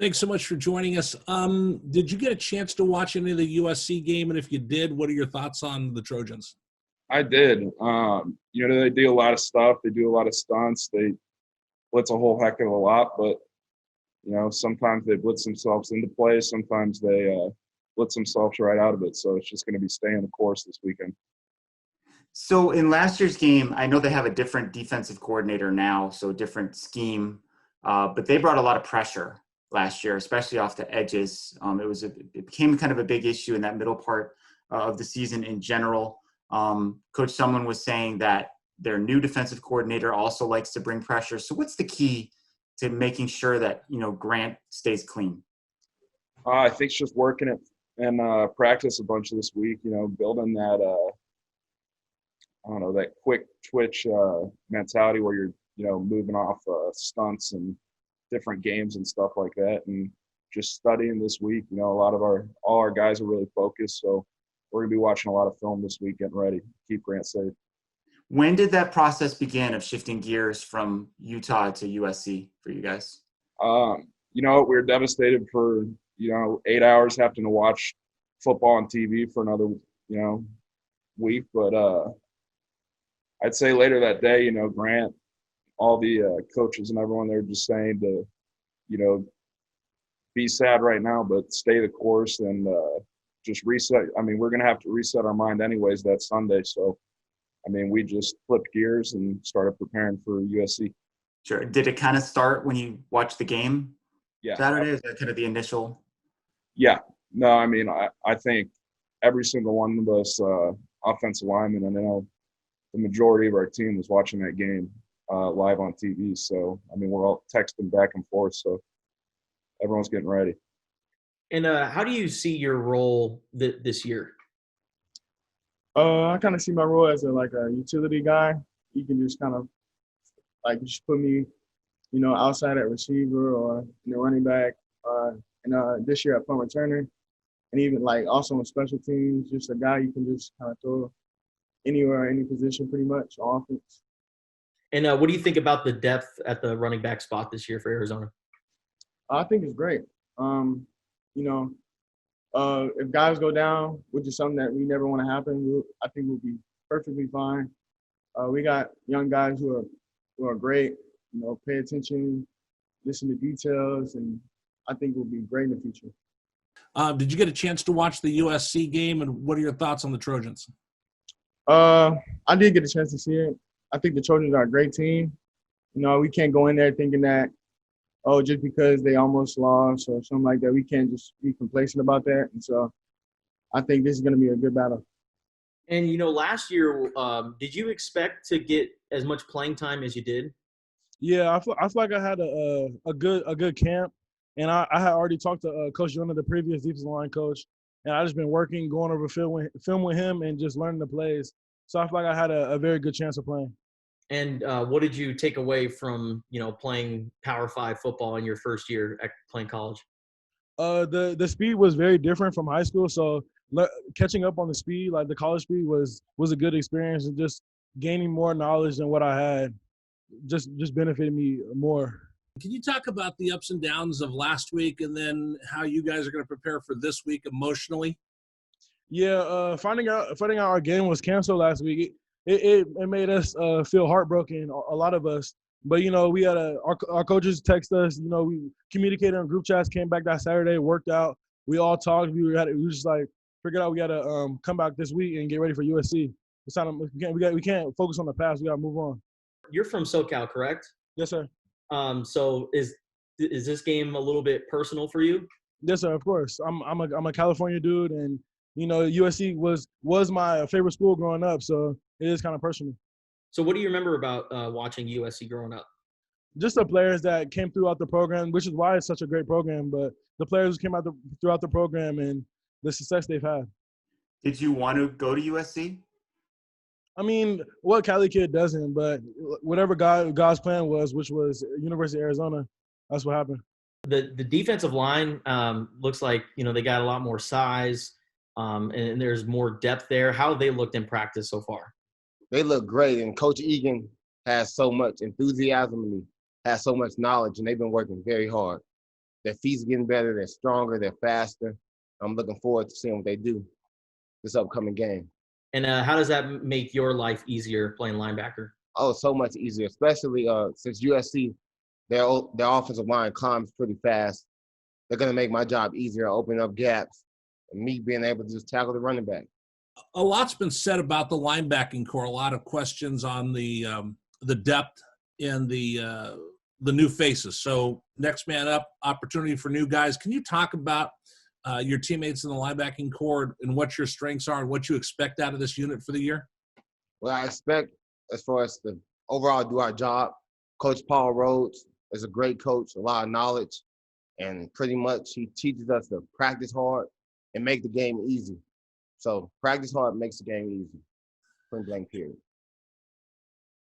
Thanks so much for joining us. Did you get a chance to watch any of the USC game? And if you did, what are your thoughts on the Trojans? I did. They do a lot of stuff. They do a lot of stunts. They blitz a whole heck of a lot, but sometimes they blitz themselves into play. Sometimes they blitz themselves right out of it. So it's just going to be staying the course this weekend. So in last year's game, I know they have a different defensive coordinator now, so a different scheme, but they brought a lot of pressure last year, especially off the edges. It became kind of a big issue in that middle part of the season in general. Coach Sumlin was saying that their new defensive coordinator also likes to bring pressure. So what's the key to making sure that, Grant stays clean? I think it's just working it and practice a bunch of this week, building that, that quick twitch mentality where you're, moving off stunts and different games and stuff like that. And just studying this week, all our guys are really focused. So we're going to be watching a lot of film this week, getting ready, keep Grant safe. When did that process begin of shifting gears from Utah to USC for you guys? We were devastated for, 8 hours having to watch football on TV for another, week. But I'd say later that day, Grant, all the coaches and everyone, they're just saying to, be sad right now, but stay the course and just reset. I mean, we're going to have to reset our mind anyways that Sunday. So, we just flipped gears and started preparing for USC. Sure. Did it kind of start when you watched the game Saturday? Is that kind of the initial? Yeah. No, I think every single one of us offensive linemen, and I know the majority of our team was watching that game live on TV. So, we're all texting back and forth. So everyone's getting ready. And how do you see your role this year? I kind of see my role as a utility guy. You can just kind of just put me, outside at receiver or running back. And this year at punt returner, and even also in special teams, just a guy you can just kind of throw anywhere, any position, pretty much on offense. And what do you think about the depth at the running back spot this year for Arizona? I think it's great. If guys go down, which is something that we never want to happen, I think we'll be perfectly fine. We got young guys who are great, pay attention, listen to details, and I think we'll be great in the future. Did you get a chance to watch the USC game, and what are your thoughts on the Trojans? I did get a chance to see it. I think the Trojans are a great team. We can't go in there thinking that, just because they almost lost or something like that, we can't just be complacent about that. And so I think this is going to be a good battle. And, last year, did you expect to get as much playing time as you did? Yeah, I feel like I had a good camp, and I had already talked to Coach Jonah, the previous defensive line coach, and I just been working, going over film with him, and just learning the plays. So I feel like I had a very good chance of playing. And what did you take away from, playing Power 5 football in your first year at playing college? The speed was very different from high school, so catching up on the speed, like the college speed, was a good experience, and just gaining more knowledge than what I had just benefited me more. Can you talk about the ups and downs of last week, and then how you guys are going to prepare for this week emotionally? Yeah, finding out our game was canceled last week, it made us feel heartbroken, a lot of us. But we had our coaches text us. We communicated on group chats. Came back that Saturday, worked out. We all talked. We were just figured out we got to come back this week and get ready for USC. We can't focus on the past. We got to move on. You're from SoCal, correct? Yes, sir. So is this game a little bit personal for you? Yes, sir. Of course. I'm a California dude, and USC was my favorite school growing up, so it is kind of personal. So what do you remember about watching USC growing up? Just the players that came throughout the program, which is why it's such a great program. But the players who came out throughout the program and the success they've had. Did you want to go to USC? What Cali kid doesn't? But whatever God's plan was, which was University of Arizona, that's what happened. The defensive line looks like they got a lot more size, and there's more depth there. How have they looked in practice so far? They look great, and Coach Egan has so much enthusiasm and has so much knowledge, and they've been working very hard. Their feet's getting better. They're stronger. They're faster. I'm looking forward to seeing what they do this upcoming game. And how does that make your life easier playing linebacker? Oh, so much easier, especially since USC, their offensive line climbs pretty fast. They're going to make my job easier, open up gaps, and me being able to just tackle the running back. A lot's been said about the linebacking core. A lot of questions on the depth and the new faces. So next man up, opportunity for new guys. Can you talk about your teammates in the linebacking core and what your strengths are and what you expect out of this unit for the year? Well, I expect as far as the overall do our job. Coach Paul Rhodes is a great coach, a lot of knowledge, and pretty much he teaches us to practice hard and make the game easy. So practice hard makes the game easy. Point blank period.